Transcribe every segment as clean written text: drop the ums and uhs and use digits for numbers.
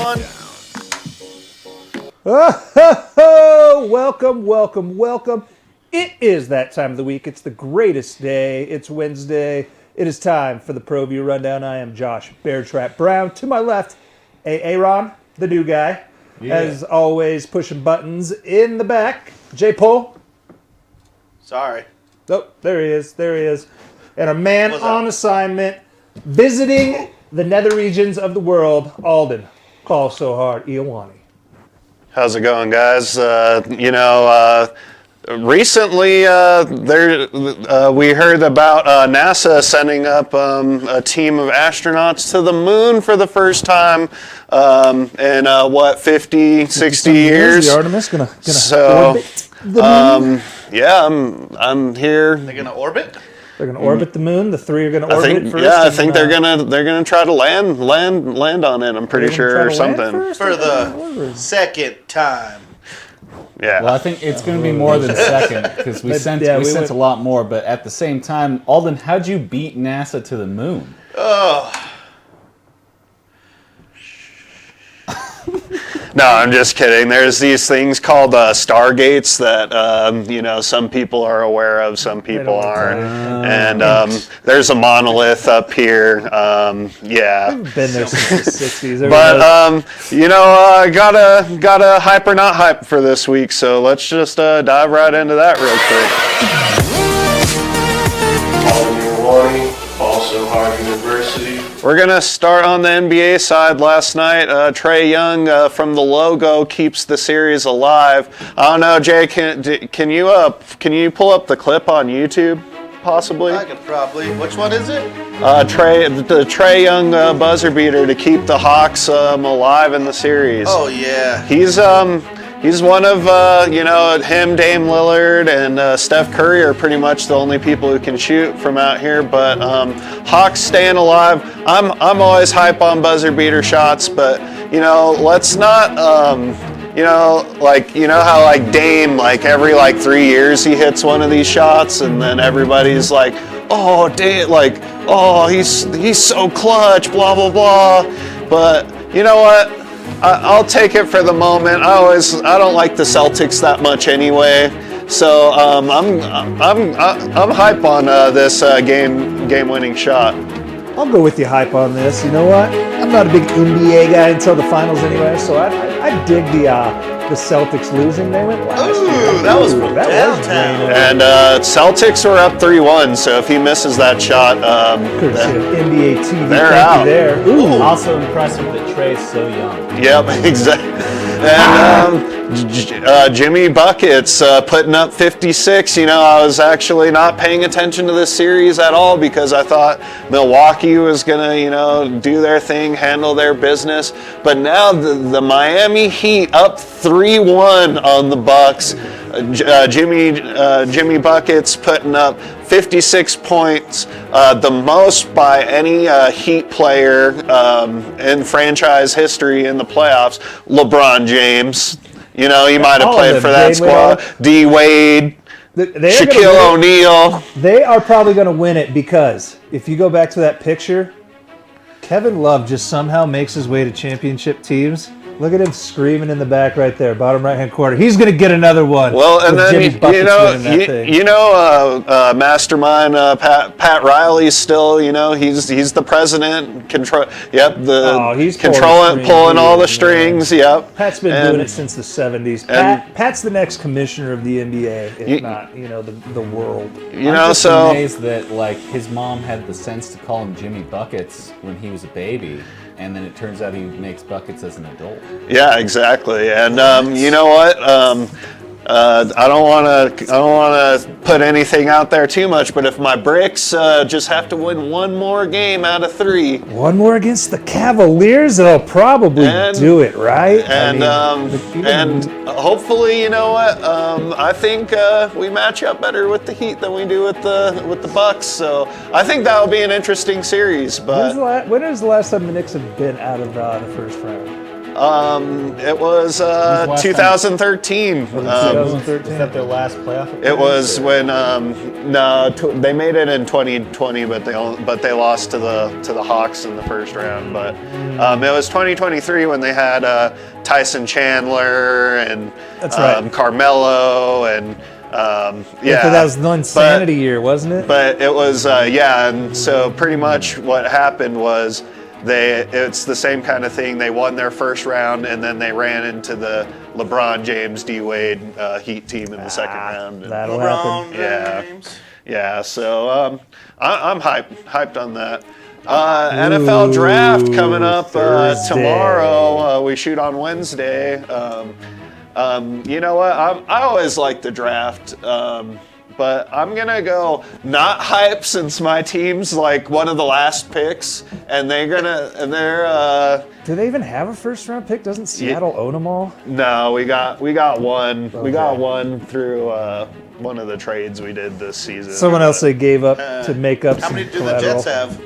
everyone. Oh, welcome, welcome, welcome. It is that time of the week. It's the greatest day. It's Wednesday. It is time for the ProView Rundown. I am Josh Bear Trap Brown. To my left, Aaron, the new guy. Yeah. As always, pushing buttons in the back. J. Pole. Sorry. Oh, there he is. There he is. And a man on assignment, visiting the nether regions of the world, Alden. Ball so hard, Iowani. How's it going, guys? Recently, we heard about NASA sending up a team of astronauts to the moon for the first time in 50, 60 years? The Artemis gonna orbit the moon? Yeah, I'm here. They're gonna orbit. They're gonna orbit the moon. The three are gonna orbit first. Yeah, I think they're gonna try to land on it. I'm pretty sure or something for the second time. Yeah. Well, I think it's going to be more than second because we sent a lot more. But at the same time, Alden, how'd you beat NASA to the moon? Oh. No, I'm just kidding. There's these things called stargates that some people are aware of, some people aren't. And there's a monolith up here. Yeah. Been there since the 60s. But gotta hype or not hype for this week. So let's just dive right into that real quick. Also Hard University. We're going to start on the NBA side. Last night, Trae Young from the logo keeps the series alive. I don't know, Jay, can you pull up the clip on YouTube, possibly? I could probably. Which one is it? The Trae Young buzzer beater to keep the Hawks alive in the series. Oh, yeah. He's one of, him, Dame Lillard, and Steph Curry are pretty much the only people who can shoot from out here. But Hawks staying alive. I'm always hype on buzzer beater shots, but let's not. How Dame, every 3 years he hits one of these shots, and then everybody's like, oh, Dame, he's so clutch, blah blah blah. But you know what? I'll take it for the moment. I don't like the Celtics that much anyway, so I'm hype on this game-winning shot. I'll go with you hype on this. You know what? I'm not a big NBA guy until the finals anyway, so I dig the Celtics losing. They went last year. That was from downtown. And Celtics were up 3-1, so if he misses that shot, NBA TV, they're out. There. Ooh. Also impressive that Trae's so young. Yep, exactly. And Jimmy Buckets putting up 56. I was actually not paying attention to this series at all because I thought Milwaukee was going to, do their thing, handle their business. But now the Miami Heat up 3-1 on the Bucks. Jimmy Buckets putting up 56 points, the most by any Heat player in franchise history in the playoffs. LeBron James, he might have played for that squad. D Wade, Shaquille O'Neal. They are probably going to win it because if you go back to that picture, Kevin Love just somehow makes his way to championship teams. Look at him screaming in the back right there, bottom right-hand corner. He's going to get another one. Well, and then, mastermind Pat Riley's still, he's the president. He's pulling all the strings. Yep. Pat's been doing it since the 70s. Pat's the next commissioner of the NBA, if not, the world. I'm just amazed that his mom had the sense to call him Jimmy Buckets when he was a baby. And then it turns out he makes buckets as an adult. Yeah, exactly. And you know what? I don't want to put anything out there too much, but if my Bricks just have to win one more game out of 3, one more against the Cavaliers, they'll probably do it, right? And hopefully, you know what? I think we match up better with the Heat than we do with the Bucks. So I think that will be an interesting series. But when is the last time the Knicks have been out of the first round? It was last 2013. 2013. Is that their last playoff appearance? It was when they made it in 2020, but they lost to the Hawks in the first round. But it was 2023 when they had Tyson Chandler and That's right. Carmelo and Yeah, that was the insanity year, wasn't it? But it was and so pretty much what happened was it's the same kind of thing. They won their first round, and then they ran into the LeBron James, D Wade Heat team in the second round. And That'll happen. yeah. So I'm hyped on that. NFL draft coming up tomorrow. We shoot on Wednesday. You know what? I always like the draft. But I'm gonna go not hype since my team's like one of the last picks, and they're. Do they even have a first round pick? Doesn't Seattle own them all? No, we got one. Okay. We got one through one of the trades we did this season. Someone else they gave up to make up How some many do collateral. the Jets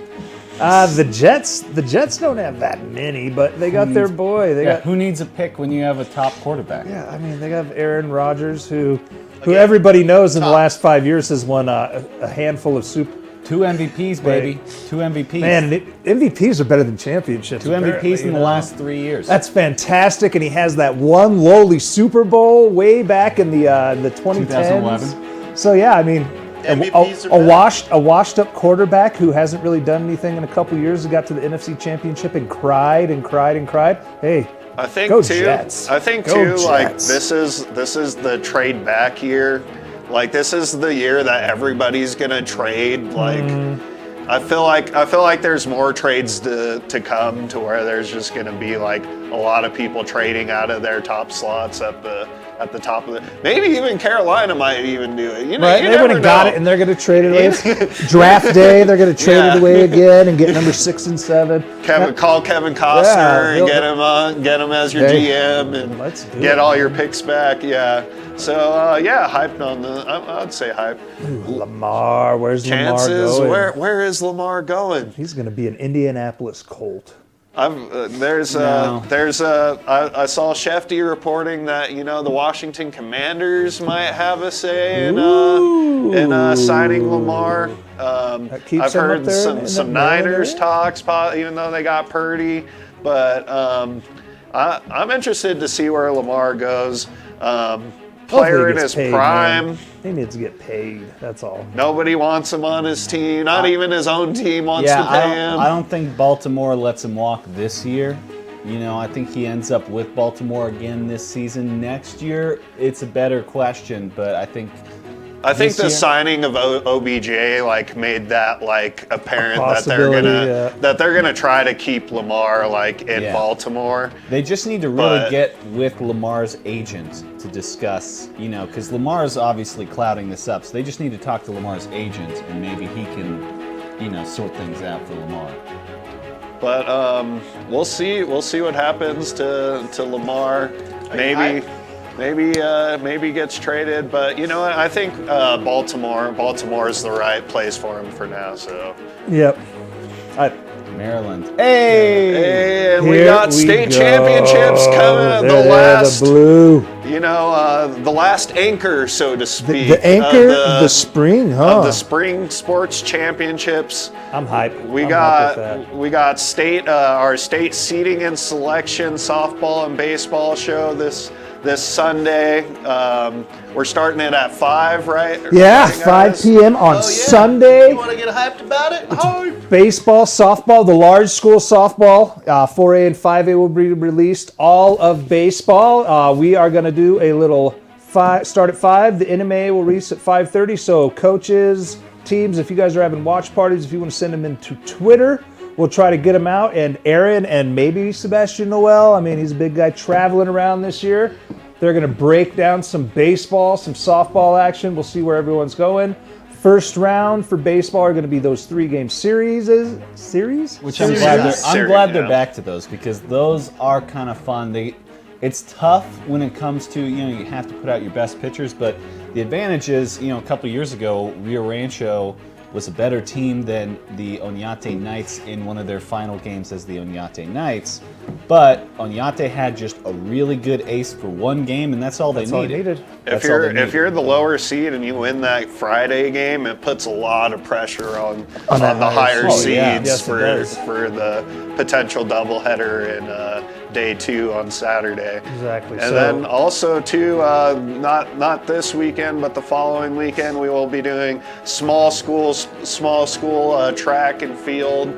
have? The Jets don't have that many, but they got their boy. They got Who needs a pick when you have a top quarterback? Yeah, I mean, they have Aaron Rodgers, who everybody knows in the last 5 years has won a handful of Super. 2 MVPs, baby. 2 MVPs. Man, MVPs are better than championships. 2 MVPs in the last 3 years. That's fantastic, and he has that one lowly Super Bowl way back in the 2010s. 2011. So yeah, I mean, MVPs are a washed-up quarterback who hasn't really done anything in a couple years, got to the NFC Championship and cried and cried and cried. Hey, I think go too. Jets. I think Go too. Like Jets. this is the trade back year. Like this is the year that everybody's gonna trade. Like I feel like there's more trades to come to where there's just gonna be like a lot of people trading out of their top slots at the top of it. Maybe even Carolina might even do it. You know, Right, you they would never have got know. it, and they're going to trade it away. Draft day, they're going to trade Yeah. it away again and get number 6 and 7. Call Kevin Costner Yeah, and get him as your Hey, GM and let's do get it. all your picks back. Yeah. So hyped on I'd say hype. Lamar, where's Lamar Chances. going? Where is Lamar going? He's going to be an Indianapolis Colt. I saw Shefty reporting that the Washington Commanders might have a say in signing Lamar. keeps I've them up heard there in some that Niners area? talks, even though they got Purdy. But I'm interested to see where Lamar goes. Player Hopefully in he his gets paid, prime. man. He needs to get paid. That's all. Nobody wants him on his team. Not even his own team wants to pay him. I don't think Baltimore lets him walk this year. I think he ends up with Baltimore again this season. Next year, it's a better question, but I think the year? signing of OBJ made that apparent that possibility, they're gonna try to keep Lamar in Yeah. Baltimore. they just need to really But- get with Lamar's agent to discuss, because Lamar is obviously clouding this up. So they just need to talk to Lamar's agent, and maybe he can, sort things out for Lamar. But we'll see what happens to Lamar. Maybe gets traded, but you know what? I think Baltimore is the right place for him for now. So. Yep. Maryland. Hey! Hey, and we Here got we state go. championships coming. The Yeah, last, the blue. the last anchor, so to speak. The anchor, of the spring, huh? of the spring sports championships. I'm hyped. We I'm got hyped with we got our state seating and selection softball and baseball show this Sunday. We're starting it at 5, right? that. Yeah, Guys? 5 p.m. on Oh, yeah? Sunday. You want to get hyped about it? Hype. Baseball, softball, the large school softball, 4A and 5A will be released. All of baseball. We are going to do a little start at 5. The NMA will release at 5:30. So coaches, teams, if you guys are having watch parties, if you want to send them into Twitter, we'll try to get them out. And Aaron and maybe Sebastian Noel, I mean, he's a big guy traveling around this year. They're going to break down some baseball, some softball action. We'll see where everyone's going. First round for baseball are going to be those 3-game series. Which I'm Series. glad they're Yeah. back to those, because those are kind of fun. It's tough when it comes to, you have to put out your best pitchers, but the advantage is, a couple years ago, Rio Rancho was a better team than the Oñate Knights in one of their final games as the Oñate Knights. But Oñate had just a really good ace for one game, and that's all they needed. If you're the lower seed and you win that Friday game, it puts a lot of pressure on the higher seeds for the potential doubleheader in day 2 on Saturday. Exactly. And then also too, not this weekend, but the following weekend, we will be doing small school track and field,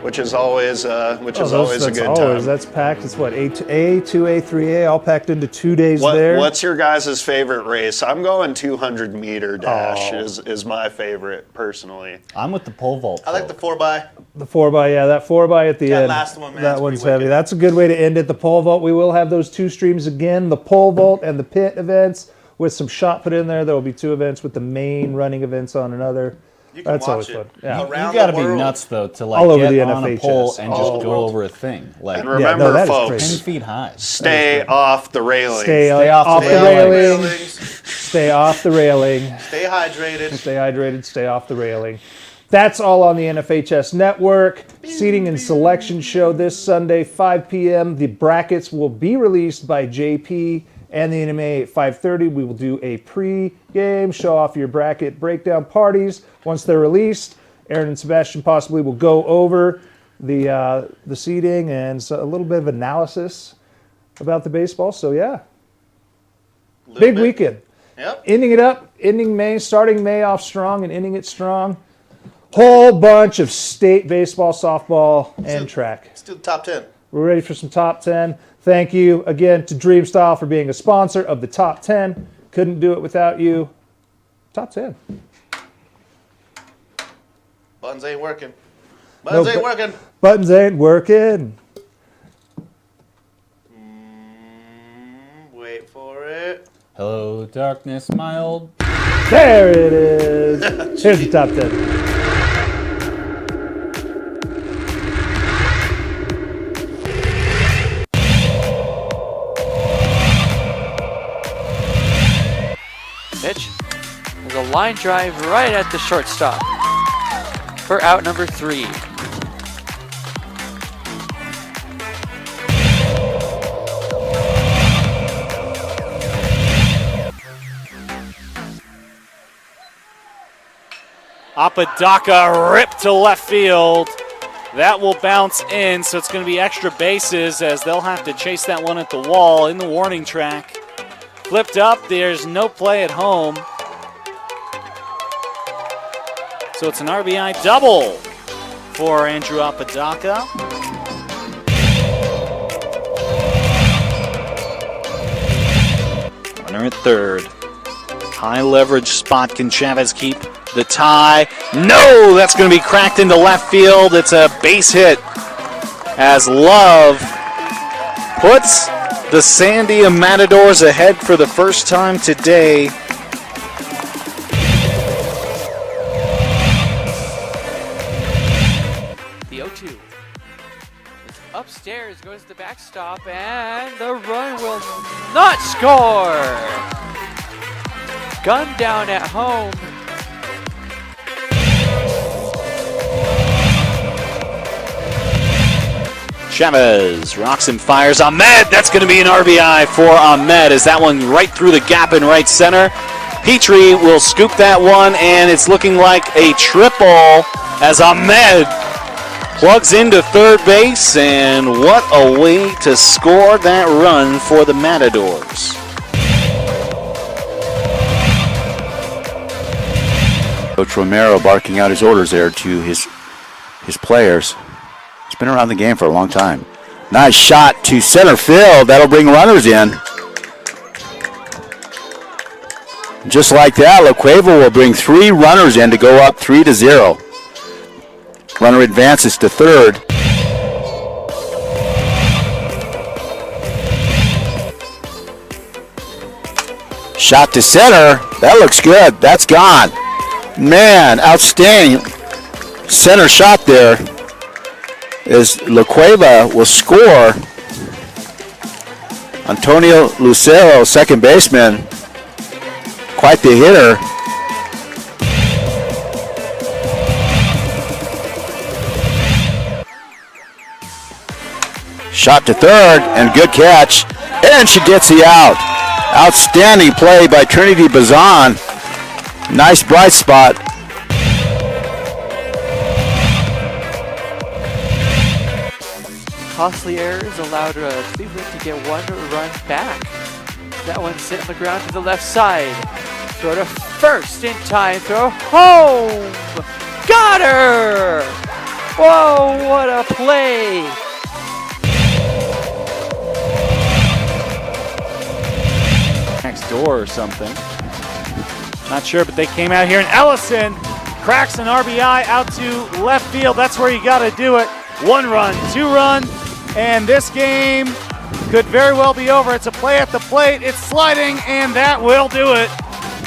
which is always a good time. That's packed. It's what, A, 2A, 3A, all packed into 2 days there. What's your guys' favorite race? I'm going 200 meter dash is my favorite personally. I'm with the pole vault. I like the 4x. The 4x, yeah, that 4x at the end. Last one, man, that one's heavy. That's a good way to end it. The pole vault, we will have those 2 streams again, the pole vault and the pit events with some shot put in there. There will be 2 events with the main running events on another. That's always it. fun. Yeah. You got to be nuts though to like all over get the on a NFHS. pole and just go over a thing. Like, and remember, that is folks, 10 feet high. Stay off the railing. Stay off the railing. Stay off the railing. Stay hydrated. Stay hydrated. Stay off the railing. That's all on the NFHS Network. Seating and Selection Show this Sunday, 5 p.m. The brackets will be released by JP and the NMA at 5:30. We will do a pre-game, show off your bracket breakdown parties. Once they're released, Aaron and Sebastian possibly will go over the seating and a little bit of analysis about the baseball. So, yeah. Big weekend. Yep. Ending May, starting May off strong and ending it strong. Whole bunch of state baseball, softball, and track. Let's do the top 10. We're ready for some top 10. Thank you again to Dreamstyle for being a sponsor of the top 10. Couldn't do it without you. Top 10. Buttons ain't working. Buttons ain't working. Buttons ain't working. Wait for it. Hello, darkness, my old. There it is. Here's the top 10. Pitch. There's a line drive right at the shortstop for out number 3. Apodaca ripped to left field. That will bounce in, so it's going to be extra bases as they'll have to chase that one at the wall in the warning track. Flipped up, there's no play at home. So it's an RBI double for Andrew Apodaca. Runner at third. High leverage spot. Can Chavez keep the tie? No! That's going to be cracked into left field. It's a base hit as Love puts the Sandia Matadors ahead for the first time today. The 0-2. It's upstairs, goes to the backstop, and the run will not score. Gun down at home. Chavez rocks and fires. Ahmed, that's going to be an RBI for Ahmed as that one right through the gap in right center. Petrie will scoop that one, and it's looking like a triple as Ahmed plugs into third base, and what a way to score that run for the Matadors. Coach Romero barking out his orders there to his players. He's been around the game for a long time. Nice shot to center field. That'll bring runners in. Just like that, La Cueva will bring 3 runners in to go up 3-0. Runner advances to third. Shot to center. That looks good. That's gone. Man, outstanding center shot there. As La Cueva will score. Antonio Lucero, second baseman, quite the hitter. Shot to third, and good catch. And she gets the out. Outstanding play by Trinity Bazan. Nice bright spot. Costly errors allowed Cleveland to get one run back. That one sit on the ground to the left side. Throw to first in time. Throw home. Got her! Whoa, what a play! Next door or something. Not sure, but they came out here, and Ellison cracks an RBI out to left field. That's where you got to do it. 1 run, 2 run, and this game could very well be over. It's a play at the plate. It's sliding, and that will do it.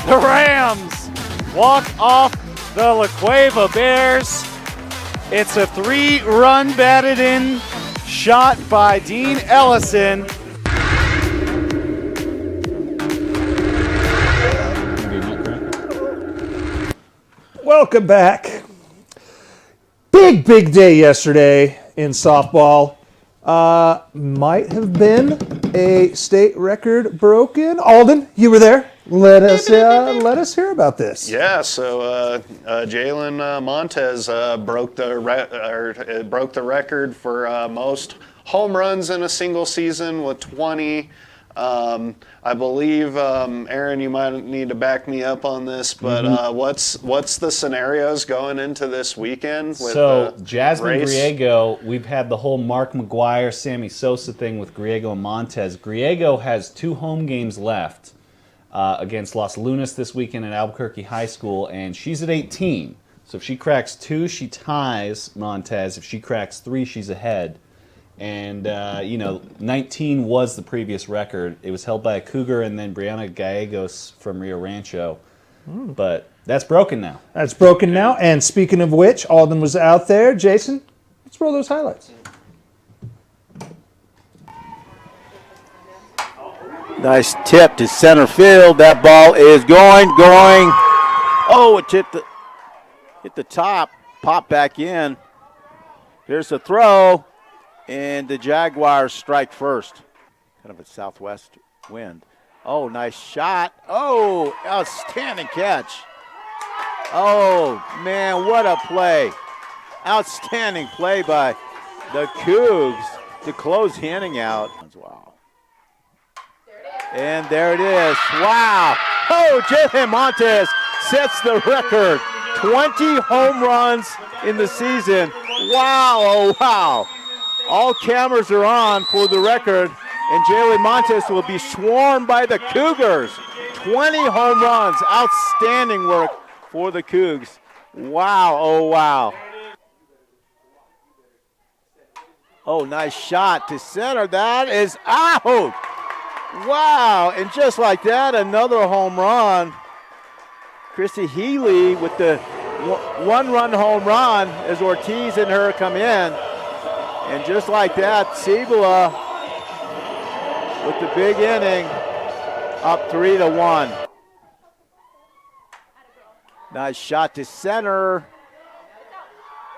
The Rams walk off the La Cueva Bears. It's a 3-run batted in shot by Dean Ellison. Welcome back. Big day yesterday in softball. Might have been a state record broken. Alden, you were there. Let us hear about this. Yeah, so Jalen Montez broke the record for most home runs in a single season with 20. I believe, Aaron, you might need to back me up on this, but what's the scenarios going into this weekend? With So Jasmine race? Griego, we've had the whole Mark McGuire, Sammy Sosa thing with Griego and Montez. Griego has 2 home games left against Los Lunas this weekend at Albuquerque High School, and she's at 18. So if she cracks 2, she ties Montez. If she cracks 3, she's ahead. And, 19 was the previous record. It was held by a Cougar and then Brianna Gallegos from Rio Rancho. But that's broken now. That's broken now. And speaking of which, Alden was out there. Jason, let's roll those highlights. Nice tip to center field. That ball is going. Oh, it hit the top, popped back in. Here's the throw, and the Jaguars strike first. Kind of a southwest wind. Oh, nice shot. Oh, outstanding catch. Oh, man, what a play. Outstanding play by the Cougs to close the inning out. Wow. And there it is. Wow. Oh, Jalen Montez sets the record. 20 home runs in the season. Wow, oh, wow. All cameras are on for the record, and Jalen Montez will be swarmed by the Cougars. 20 home runs. Outstanding work for the Cougs. Wow, oh, wow. Oh, nice shot to center. That is out. Wow, and just like that, another home run. Chrissy Healy with the 1-run home run as Ortiz and her come in. And just like that, Cibola with the big inning, up 3-1. Nice shot to center.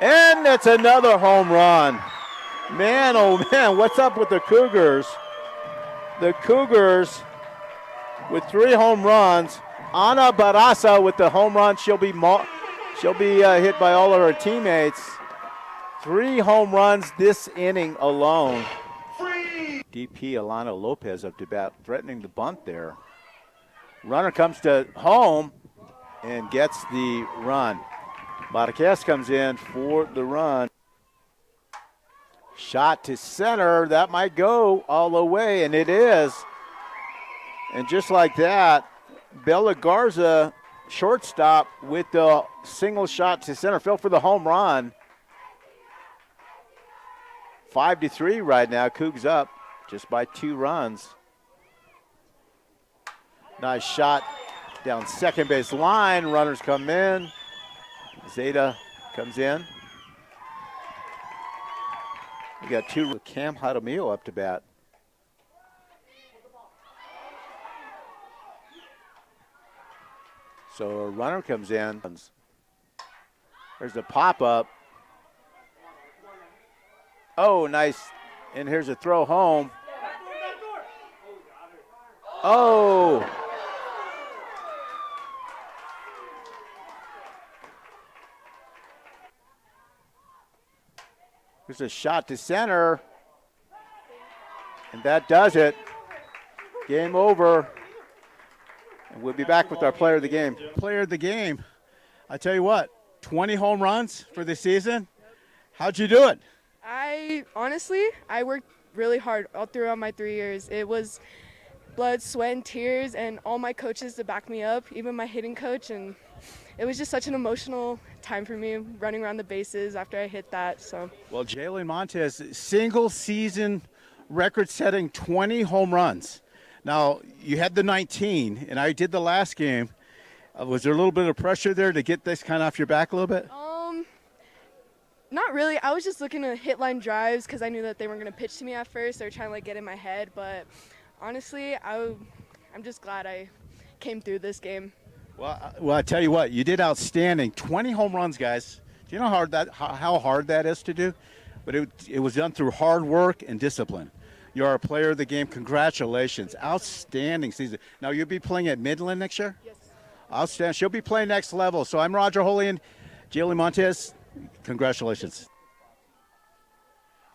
And that's another home run. Man, oh man, what's up with the Cougars? The Cougars with 3 home runs. Ana Barraza with the home run. She'll be hit by all of her teammates. 3 home runs this inning alone. DP Alana Lopez up to bat, threatening the bunt there. Runner comes to home and gets the run. Marquez comes in for the run. Shot to center, that might go all the way, and it is. And just like that, Bella Garza, shortstop, with the single shot to center, fell for the home run. 5-3 right now, Cougs up just by 2 runs. Nice shot down second base line, runners come in. Zeta comes in. We got 2 with Cam Jaramillo up to bat. So a runner comes in. There's a pop-up. Oh, nice And here's a throw home. Oh! Here's a shot to center. And that does it. Game over. And we'll be back with our player of the game. Player of the game. I tell you what, 20 home runs for the season. How'd you do it? I worked really hard all throughout my 3 years. It was blood, sweat, and tears, and all my coaches to back me up, even my hitting coach. And it was just such an emotional time for me, running around the bases after I hit that. So. Well, Jalen Montez, single season record-setting 20 home runs. Now, you had the 19, and I did the last game. Was there a little bit of pressure there to get this kind of off your back a little bit? Not really. I was just looking to hit line drives because I knew that they weren't going to pitch to me at first. They were trying to get in my head. But honestly, I'm just glad I came through this game. Well, I tell you what, you did outstanding. 20 home runs, guys. Do you know how hard that is to do? But it was done through hard work and discipline. You are a player of the game. Congratulations. Outstanding season. Now, you'll be playing at Midland next year? Yes. Outstanding. She'll be playing next level. So I'm Roger Holian. Jalen Montez, congratulations.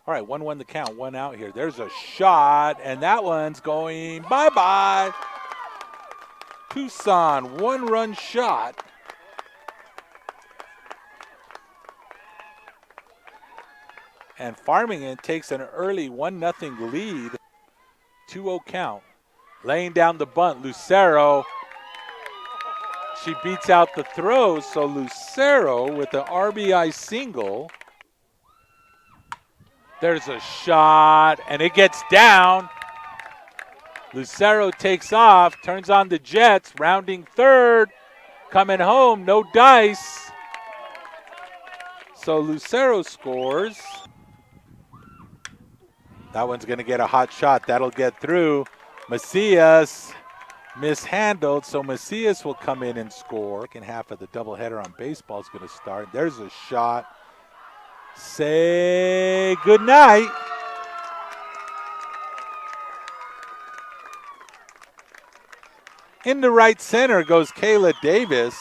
All right, 1-1 the count, one out here. There's a shot, and that one's going bye-bye. Tucson, one-run shot. And Farmington takes an early 1-0 lead. 2-0 count. Laying down the bunt, Lucero. She beats out the throws, so Lucero with the RBI single. There's a shot, and it gets down. Lucero takes off, turns on the Jets, rounding third, coming home, no dice. So Lucero scores. That one's going to get a hot shot. That'll get through. Macias mishandled, so Macias will come in and score. Second half of the doubleheader on baseball is going to start. There's a shot. Say goodnight. In the right center goes Kayla Davis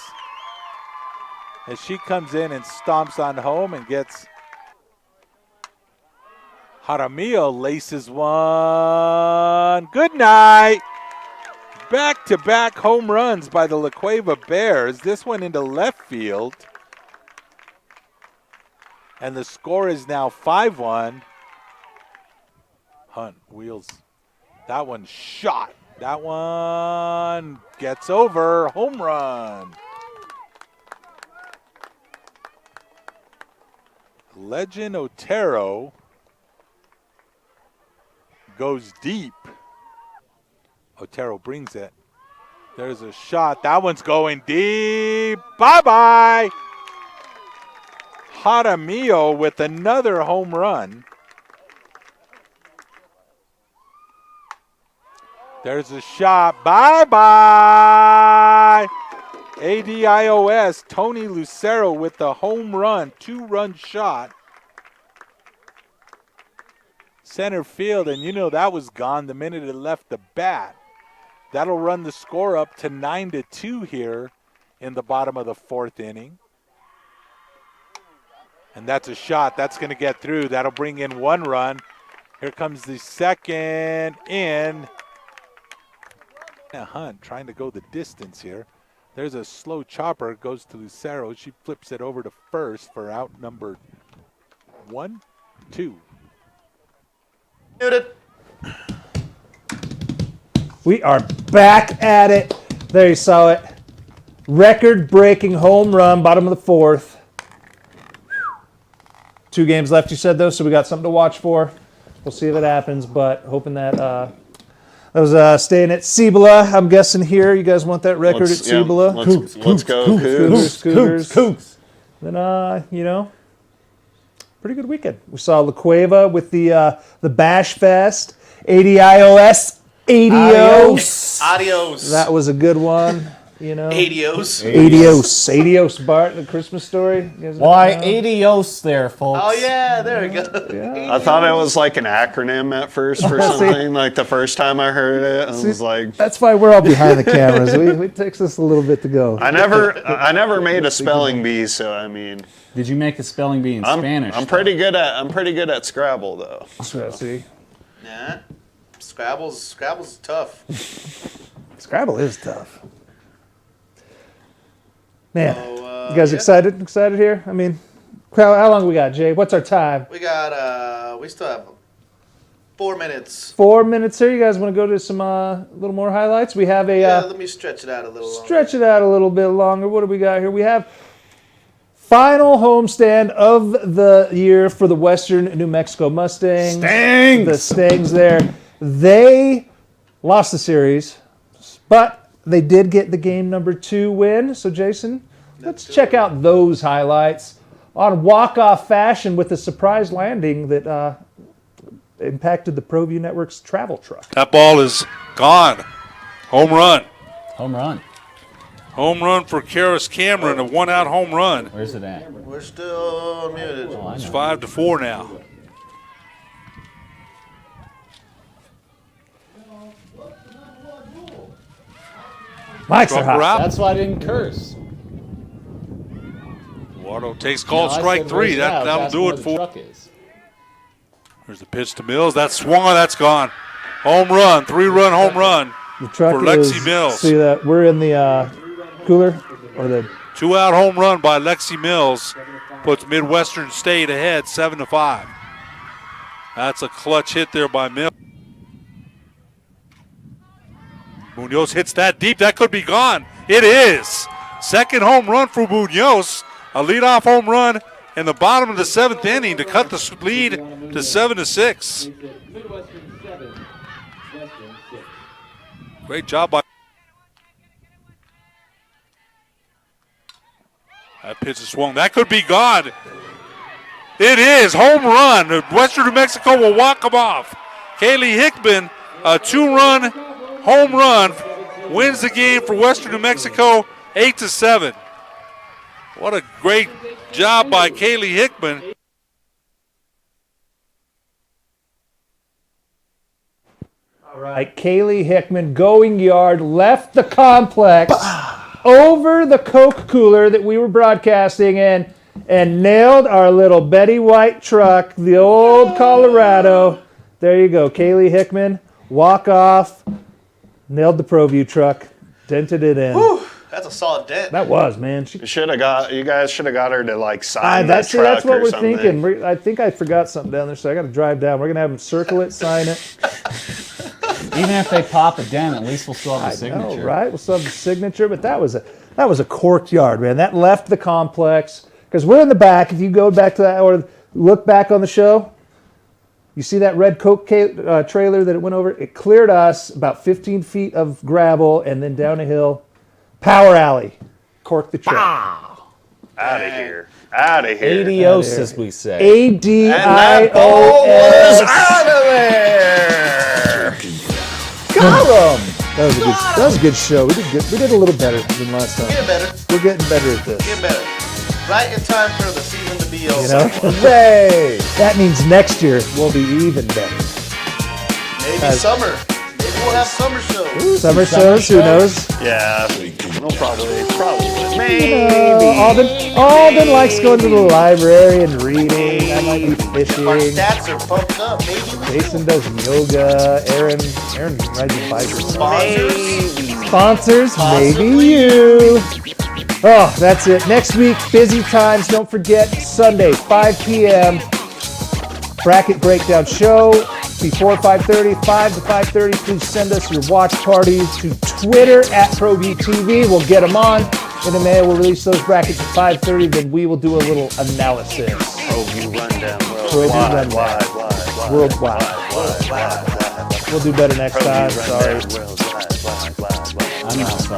as she comes in and stomps on home and gets Jaramillo laces one. Good night. Back-to-back home runs by the La Cueva Bears. This one into left field. And the score is now 5-1. Hunt wheels. That one shot. That one gets over. Home run. Legend Otero goes deep. Otero brings it. There's a shot. That one's going deep. Bye-bye. Jaramillo with another home run. There's a shot. Bye-bye. ADIOS, Tony Lucero with the home run, 2-run shot. Center field, and you know that was gone the minute it left the bat. That'll run the score up to 9-2 here in the bottom of the fourth inning. And that's a shot. That's going to get through. That'll bring in one run. Here comes the second in. Hunt trying to go the distance here. There's a slow chopper. Goes to Lucero. She flips it over to first for out number 1, 2. Muted. We are back at it. There you saw it. Record-breaking home run, bottom of the fourth. 2 games left, you said, though, so we got something to watch for. We'll see if it happens, but hoping that that was staying at Cibola, I'm guessing here. You guys want that record at Cibola? Let's go, Cougs. Then, pretty good weekend. We saw La Cueva with the Bash Fest. ADIOS. Adios. Adios. That was a good one. You know, Adios. Adios, Bart, the Christmas story. You guys Why know? adios there, folks? Oh yeah, there we go. I thought it was like an acronym at first for something. Like the first time I heard it, I was like, That's why we're all behind the cameras. It takes us a little bit to go. I never made a spelling bee, so I mean, Did you make a spelling bee in Spanish? I'm pretty good at Scrabble though. See, Nah, Scrabble's tough. Scrabble is tough. Man, So, you guys yeah. excited? Excited here? I mean, how long we got, Jay? What's our time? We got we still have 4 minutes. 4 minutes here. You guys want to go to some little more highlights? We have a Yeah, let me stretch it out a little longer. stretch it out a little bit longer. What do we got here? We have final homestand of the year for the Western New Mexico Mustangs. The Stangs there. They lost the series, but they did get the game number 2 win. So, Jason, let's check out those highlights on walk-off fashion with a surprise landing that impacted the ProView Network's travel truck. That ball is gone. Home run. Home run. Home run for Karis Cameron, a one-out home run. Where's it at? We're still muted. It's 5-4 now. Mike's Struck hot. her out. That's why I didn't curse. Eduardo takes call No, I strike said, 3. where's it at? I was That'll asking do where it the for. truck is. There's the pitch to Mills. That's swung. That's gone. Home run. 3-run home run The truck for Lexi is, Mills. see that? We're in the cooler or the 2-out home run by Lexi Mills puts Midwestern State ahead 7-5. That's a clutch hit there by Mills. Munoz hits that deep. That could be gone. It is. Second home run for Munoz. A leadoff home run in the bottom of the 7th inning to cut the lead to 7-6. Great job by. That pitch is swung. That could be gone. It is. Home run. Western New Mexico will walk them off. Kaylee Hickman, a 2-run home run, wins the game for Western New Mexico 8-7. What a great job by Kaylee Hickman. All right, Kaylee Hickman going yard, left the complex over the Coke cooler that we were broadcasting in and nailed our little Betty White truck, the old Colorado. There you go, Kaylee Hickman, walk off, nailed the ProView truck, dented it in. Whew, that's a solid dent. That was, man. You guys should have got her to like sign that That's truck what or we're something. thinking. I think I forgot something down there, so I got to drive down. We're going to have them circle it, sign it. Even if they pop a dent, at least we'll still have the I know, signature. right? We'll still have the signature, but that was a corked yard, man. That left the complex because we're in the back. If you go back to that or look back on the show, you see that red Coke trailer that it went over? It cleared us about 15 feet of gravel and then down a hill. Power alley. Corked the truck. Out of here. Out of here. Adios, as we say. ADIOS. Out of there. Got 'em. That was a good show. We did a little better than last time. Get better. We're getting better at this. Get better. Right in time for the season to be over. You know? Hooray! That means next year we'll be even better. Maybe summer. Maybe we'll have summer shows. Summer shows, who knows? Yeah. No, probably. Alden likes going to the library and reading. I might be fishing. Our stats are pumped up. Maybe Jason does yoga. Aaron rides a bike. sponsors. Sponsors, maybe you. Oh, that's it. Next week, busy times. Don't forget, Sunday, 5 p.m. Bracket breakdown show. Before 5:30, 5 to 5:30. Please send us your watch parties to Twitter at ProView TV. We'll get them on. In the mail, we'll release those brackets at 5:30. Then we will do a little analysis. ProView Rundown. ProView Rundown. Worldwide. We'll do better next time. Sorry. I'm not sorry.